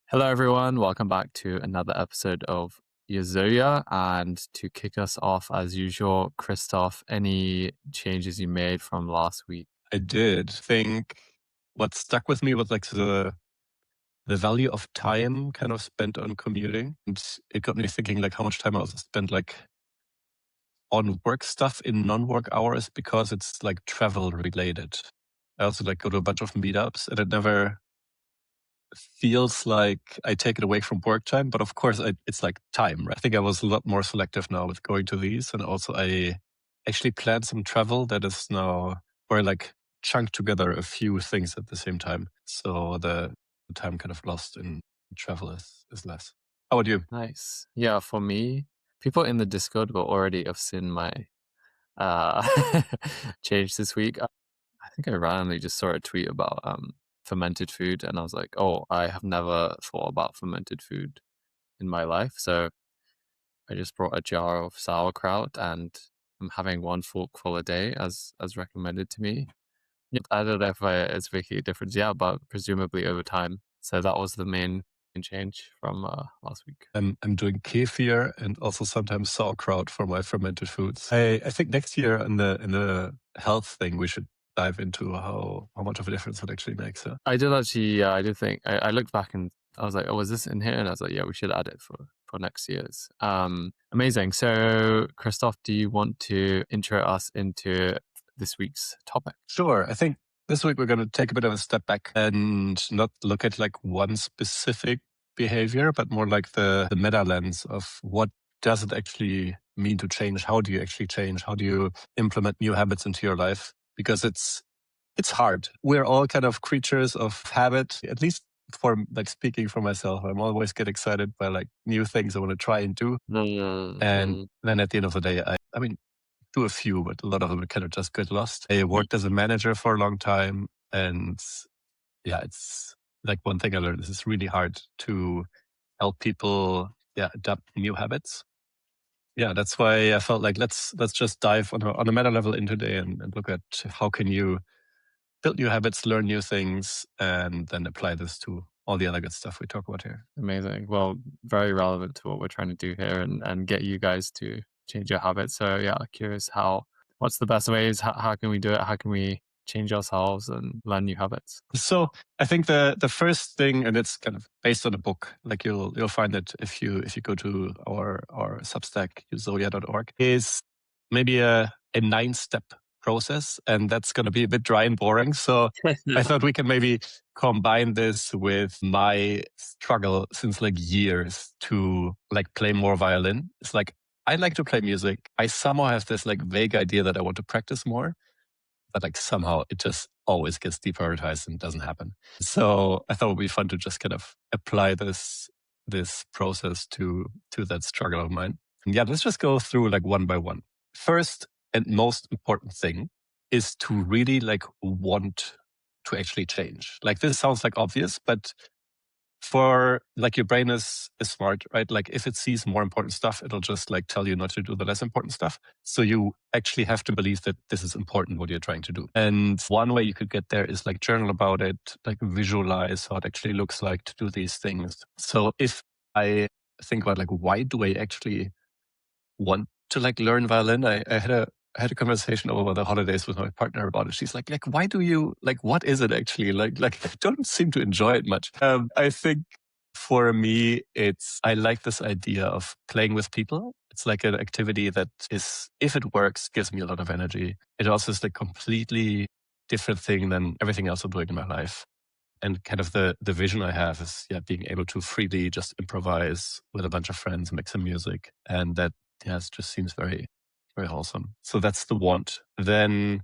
Hello, everyone. Welcome back to another episode of Euzoia. And to kick us off, as usual, Christoph, any changes you made from last week? I did think what stuck with me was like the value of time kind of spent on commuting. And it got me thinking like how much time I also spent like on work stuff in non-work hours because it's like travel related. I also like go to a bunch of meetups and it never feels like I take it away from work time, but of course it's like time, right? I think I was a lot more selective now with going to these. And also I actually planned some travel that is now where I like chunk together a few things at the same time. So the time kind of lost in travel is less. How about you? Nice. Yeah, for me, people in the Discord will already have seen my uh, change this week. I think I randomly just saw a tweet about fermented food, and I was like, oh, I have never thought about fermented food in my life. So I just brought a jar of sauerkraut, and I'm having one forkful a day as recommended to me. Yep, I don't know if it's making a difference, yeah, but presumably over time. So that was the main change from last week. I'm doing kefir and also sometimes sauerkraut for my fermented foods. I think next year in the health thing we should dive into how much of a difference it actually makes. Huh? I did actually, yeah, I did think I looked back and I was like, oh, was this in here? And I was like, yeah, we should add it for next year's. Amazing. So, Christoph, do you want to intro us into this week's topic? Sure. I think this week we're going to take a bit of a step back and not look at like one specific behavior, but more like the meta lens of what does it actually mean to change? How do you actually change? How do you implement new habits into your life? Because it's hard. We're all kind of creatures of habit, at least for like speaking for myself. I'm always get excited by like new things I want to try and do. And Mm-hmm. then at the end of the day, I mean, do a few, but a lot of them kind of just get lost. I worked as a manager for a long time. And yeah, it's like one thing I learned is it's really hard to help people adapt new habits. Yeah, that's why I felt like let's just dive on a meta level in today and look at how can you build new habits, learn new things, and then apply this to all the other good stuff we talk about here. Amazing. Well, very relevant to what we're trying to do here and get you guys to change your habits. So yeah, curious what's the best ways? How can we do it? How can we change ourselves and learn new habits? So I think the first thing, and it's kind of based on a book, like you'll find it if you go to our Substack, euzoia.org, is maybe a 9-step process. And that's gonna be a bit dry and boring. So I thought we can maybe combine this with my struggle since like years to like play more violin. It's like I like to play music. I somehow have this like vague idea that I want to practice more, but like somehow it just always gets deprioritized and doesn't happen. So I thought it would be fun to just kind of apply this process to that struggle of mine. And yeah, let's just go through like one by one. First and most important thing is to really like want to actually change. Like this sounds like obvious, but for like your brain is smart, right? Like if it sees more important stuff, it'll just like tell you not to do the less important stuff. So you actually have to believe that this is important, what you're trying to do. And one way you could get there is like journal about it, like visualize how it actually looks like to do these things. So if I think about like, why do I actually want to like learn violin? I had a conversation over the holidays with my partner about it. She's like, why do you like? What is it actually? Like, I don't seem to enjoy it much. I think for me, I like this idea of playing with people. It's like an activity that is, if it works, gives me a lot of energy. It also is like completely different thing than everything else I'm doing in my life. And kind of the vision I have is being able to freely just improvise with a bunch of friends, make some music, and that it just seems very very wholesome. So that's the want. Then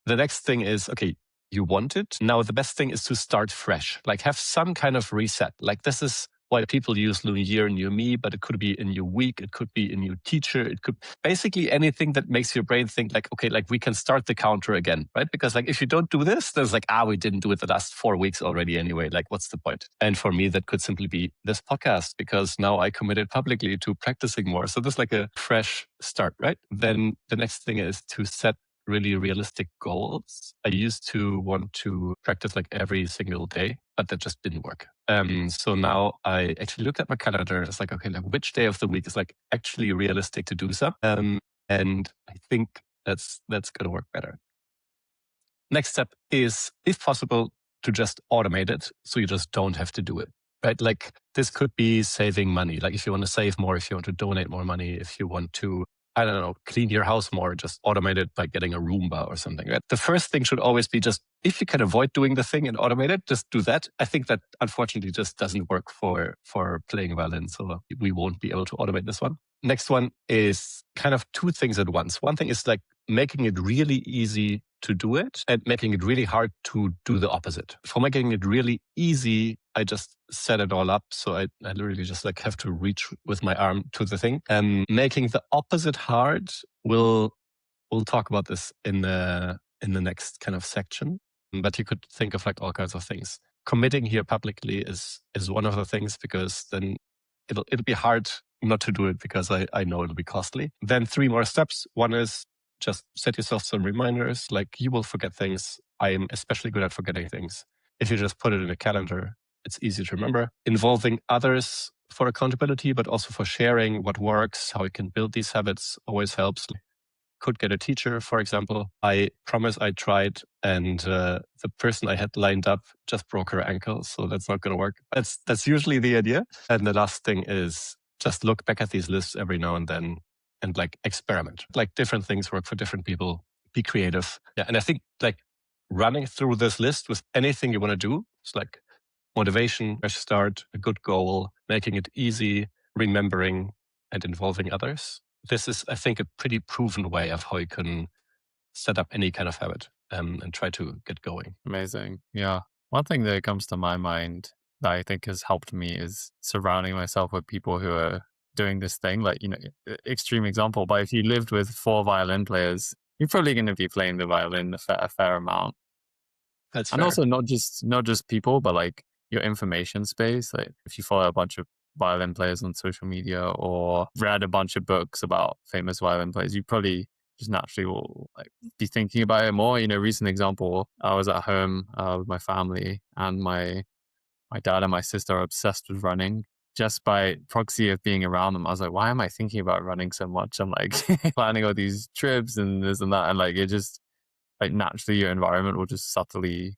the next thing is, okay, you want it. Now the best thing is to start fresh, like have some kind of reset. Like this is why people use new year, new me, but it could be a new week. It could be a new teacher. It could basically anything that makes your brain think like, okay, like we can start the counter again, right? Because like if you don't do this, there's like, we didn't do it the last 4 weeks already anyway. Like what's the point? And for me, that could simply be this podcast because now I committed publicly to practicing more. So there's like a fresh start, right? Then the next thing is to set really realistic goals. I used to want to practice like every single day, but that just didn't work. So now I actually looked at my calendar. It's like, okay, like which day of the week is like actually realistic to do so? And I think that's going to work better. Next step is, if possible, to just automate it so you just don't have to do it. Right? Like this could be saving money. Like if you want to save more, if you want to donate more money, if you want to, I don't know, clean your house more, just automate it by getting a Roomba or something. Right? The first thing should always be just, if you can avoid doing the thing and automate it, just do that. I think that unfortunately just doesn't work for playing violin. So we won't be able to automate this one. Next one is kind of two things at once. One thing is like making it really easy to do it and making it really hard to do the opposite. For making it really easy, I just set it all up. So I literally just like have to reach with my arm to the thing. And making the opposite hard, we'll talk about this in the next kind of section. But you could think of like all kinds of things. Committing here publicly is one of the things, because then it'll be hard not to do it, because I know it'll be costly. Then 3 more steps. One is just set yourself some reminders. Like, you will forget things. I am especially good at forgetting things. If you just put it in a calendar, it's easy to remember. Involving others for accountability, but also for sharing what works, how you can build these habits always helps. Could get a teacher, for example. I promise I tried, and the person I had lined up just broke her ankle, so that's not going to work. That's usually the idea. And the last thing is just look back at these lists every now and then and like experiment. Like different things work for different people. Be creative. Yeah, and I think like running through this list with anything you want to do, it's like motivation, fresh start, a good goal, making it easy, remembering and involving others. This is, I think, a pretty proven way of how you can set up any kind of habit and try to get going. Amazing. Yeah. One thing that comes to my mind that I think has helped me is surrounding myself with people who are doing this thing. Like, extreme example, but if you lived with 4 violin players, you're probably going to be playing the violin a fair amount. That's And fair. also not just people, but like your information space. Like if you follow a bunch of violin players on social media or read a bunch of books about famous violin players, you probably just naturally will like be thinking about it more. Recent example, I was at home with my family, and my dad and my sister are obsessed with running. Just by proxy of being around them, I was like, why am I thinking about running so much? I'm like planning all these trips and this and that, and like it just like naturally your environment will just subtly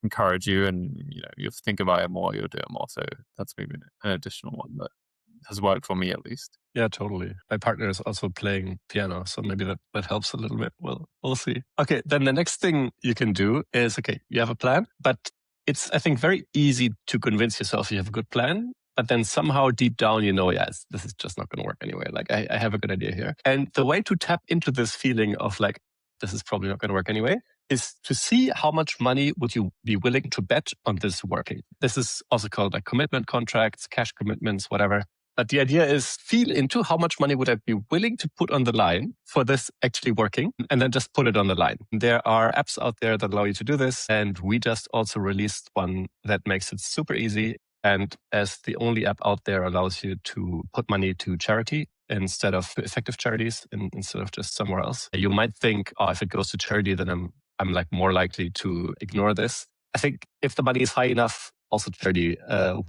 encourage you, and you'll think about it more, you'll do it more. So that's maybe an additional one that has worked for me at least. Yeah, totally. My partner is also playing piano, so maybe that helps a little bit. We'll see. Okay, then the next thing you can do is, okay, you have a plan, but it's, I think, very easy to convince yourself you have a good plan. But then somehow deep down, yes, this is just not going to work anyway. Like, I have a good idea here. And the way to tap into this feeling of like, this is probably not going to work anyway, is to see how much money would you be willing to bet on this working. This is also called like commitment contracts, cash commitments, whatever. But the idea is feel into how much money would I be willing to put on the line for this actually working, and then just put it on the line. There are apps out there that allow you to do this, and we just also released one that makes it super easy. And as the only app out there allows you to put money to charity instead of effective charities, instead of just somewhere else. You might think, oh, if it goes to charity, then I'm like more likely to ignore this. I think if the money is high enough, also charity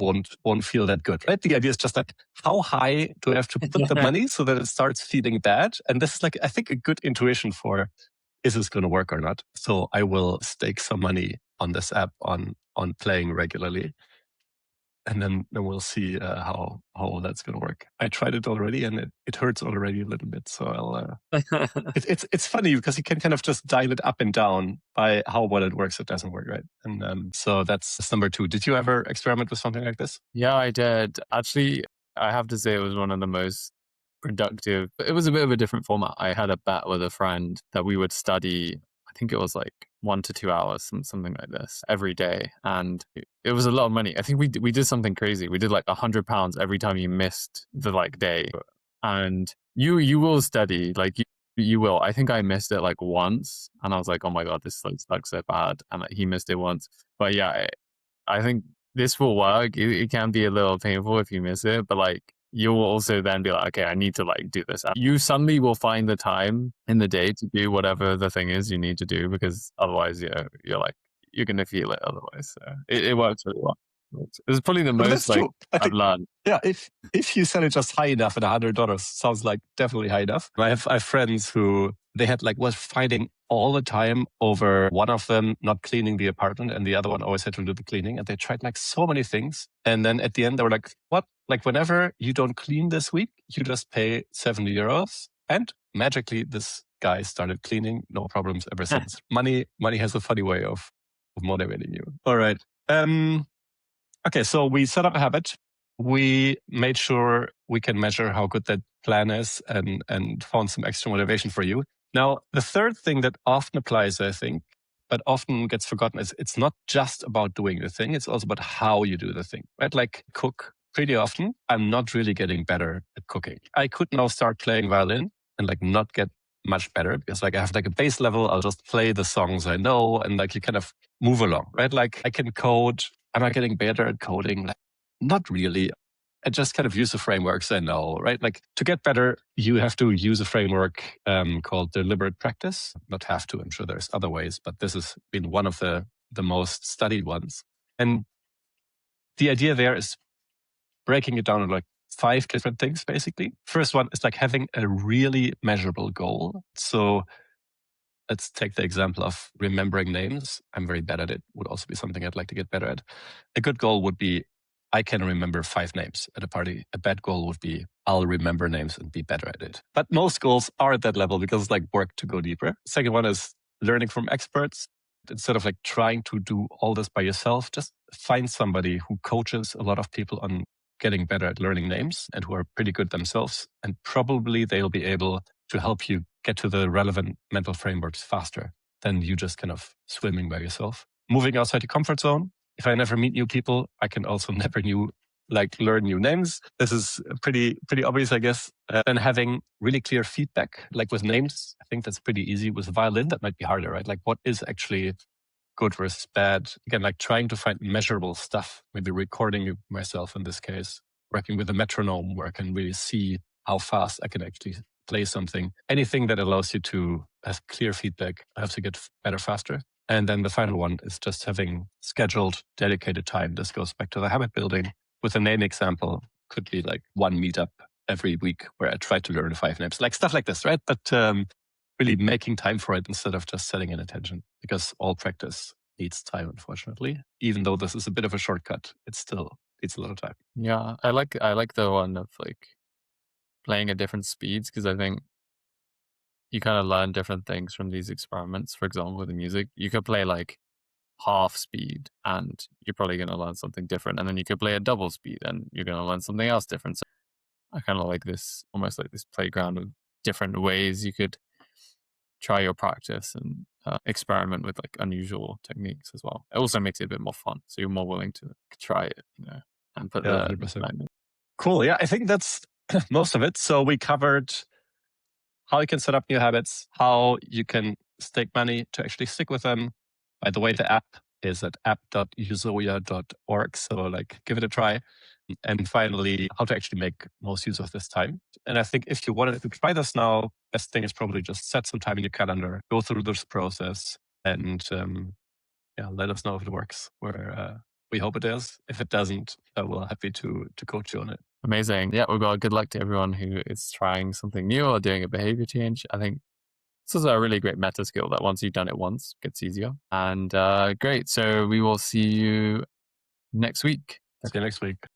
won't feel that good, right? The idea is just like, how high do I have to put the money so that it starts feeling bad? And this is like, I think, a good intuition for, is this going to work or not? So I will stake some money on this app on playing regularly, and then we'll see how that's going to work. I tried it already, and it hurts already a little bit. So I'll. It's funny because you can kind of just dial it up and down by how well it works. It doesn't work, right? And so that's number 2. Did you ever experiment with something like this? Yeah, I did. Actually, I have to say it was one of the most productive. It was a bit of a different format. I had a bet with a friend that we would study, I think it was like 1 to 2 hours, something like this, every day. And it was a lot of money. I think we did something crazy. We did like £100 every time you missed the like day. And you will study, like you will. I think I missed it like once, and I was like, oh my God, this like sucks so bad. And like, he missed it once. But yeah, I think this will work. It can be a little painful if you miss it, but like you will also then be like, okay, I need to like do this. You suddenly will find the time in the day to do whatever the thing is you need to do because otherwise, you're like, you're going to feel it otherwise. So it works really well. It's probably the But most that's like true. I I've think, learned. yeah, if you set it just high enough at $100, sounds like definitely high enough. I have friends who they had like was fighting all the time over one of them not cleaning the apartment and the other one always had to do the cleaning. And they tried like so many things. And then at the end they were like, what? Like whenever you don't clean this week, you just pay €70. And magically this guy started cleaning, no problems ever since. Money has a funny way of motivating you. All right. Okay, so we set up a habit. We made sure we can measure how good that plan is and found some extra motivation for you. Now, the third thing that often applies, I think, but often gets forgotten is it's not just about doing the thing, it's also about how you do the thing, right? Like cook pretty often. I'm not really getting better at cooking. I could now start playing violin and like not get much better because like I have like a base level. I'll just play the songs I know and like you kind of move along, right? Like I can code. Am I getting better at coding? Like, not really. I just kind of use the frameworks I know, right? Like to get better, you have to use a framework called deliberate practice. Not have to, I'm sure there's other ways, but this has been one of the most studied ones. And the idea there is breaking it down into like 5 different things, basically. First one is like having a really measurable goal. So let's take the example of remembering names. I'm very bad at it. Would also be something I'd like to get better at. A good goal would be I can remember 5 names at a party. A bad goal would be I'll remember names and be better at it. But most goals are at that level because it's like work to go deeper. Second one is learning from experts. Instead of like trying to do all this by yourself, just find somebody who coaches a lot of people on getting better at learning names and who are pretty good themselves. And probably they'll be able to help you get to the relevant mental frameworks faster than you just kind of swimming by yourself. Moving outside your comfort zone. If I never meet new people, I can also never learn new names. This is pretty obvious, I guess. Then having really clear feedback, like with names, I think that's pretty easy. With violin, that might be harder, right? Like what is actually good versus bad? Again, like trying to find measurable stuff, maybe recording myself in this case, working with a metronome where I can really see how fast I can actually play something. Anything that allows you to have clear feedback, I have to get better faster. And then the final one is just having scheduled, dedicated time. This goes back to the habit building. With a name example, could be like one meetup every week where I try to learn 5 names, like stuff like this, right? But really making time for it instead of just setting an intention, because all practice needs time, unfortunately. Even though this is a bit of a shortcut, it still needs a lot of time. Yeah, I like the one of like playing at different speeds because I think you kind of learn different things from these experiments. For example, with the music, you could play like half speed and you're probably going to learn something different. And then you could play at double speed and you're going to learn something else different. So I kind of like this, almost like this playground of different ways you could try your practice and experiment with like unusual techniques as well. It also makes it a bit more fun. So you're more willing to try it, and put Yeah, the 100%. time in. Cool. Yeah, I think that's most of it. So we covered how you can set up new habits, how you can stake money to actually stick with them. By the way, the app is at app.euzoia.org. So like give it a try. And finally, how to actually make most use of this time. And I think if you wanted to try this now, best thing is probably just set some time in your calendar, go through this process, and yeah, let us know if it works. We hope it does. If it doesn't, we're happy to coach you on it. Amazing. Yeah, well, good luck to everyone who is trying something new or doing a behavior change. I think this is a really great meta skill that once you've done it once, it gets easier. And great. So we will see you next week. See you next week.